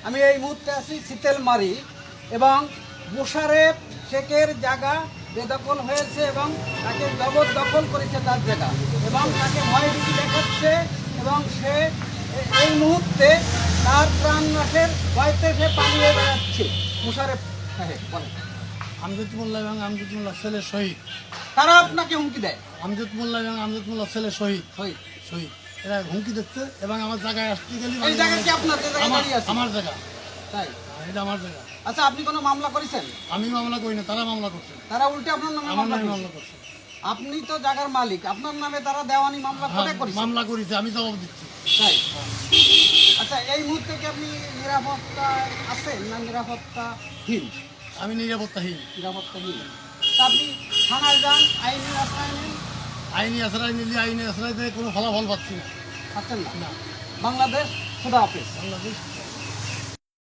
আমি এই মুহূর্তে আছি শীতেলমারি এবং মোশারেফ শেখের জায়গা বেদখল হয়েছে এবং তাকে জবরদখল করেছে তার জায়গা এবং তাকে ভয়ভীতি দেখাচ্ছে এবং সে এই মুহূর্তে তার প্রাণনাশের ভয়তে সে পালিয়ে বেড়াচ্ছে। মোশারেফ সাহেব বলেন। আমজাদ মোল্লা এবং আমজাদ মোল্লা ছেলে শহীদ। তারা আপনাকে হুমকি দেয়? আমজাদ মোল্লা এবং আমজাদ মোল্লা ছেলে শহীদ। শহীদ শহীদ এরা হুমকি দিচ্ছে এবং আমার জায়গায় আসতে গেলে এই জায়গা কি আপনার যে জায়গায় দাঁড়িয়ে আছে? আমার জায়গা, তাই? এটা আমার জায়গা। আচ্ছা, আপনি কোনো মামলা করেছেন? আমি মামলা করি না, তারা মামলা করছে। তারা উল্টে আপনার নামে আমার মামলা নামে করেছে? মামলা করছে। আপনি তো জায়গার মালিক, আপনার নামে তারা দেওয়ানি মামলা করে করেছে? মামলা করেছে, আমি জবাব দিচ্ছি। তাই? আচ্ছা, এই মুহূর্তে কি আপনি নিরাপত্তা আছেন না নিরাপত্তাহীন? আমি নিরাপত্তাহীন। নিরাপত্তাহীন। তা আপনি থানায় যান, আইনি আশ্রয় নেন? আইনি আশ্রয় নিলে আইনি আশ্রয় দিয়ে কোনো ফলাফল পাচ্ছি না। পাচ্ছেন না? না, বাংলাদেশ, খুদা হাফেজ। বাংলাদেশ।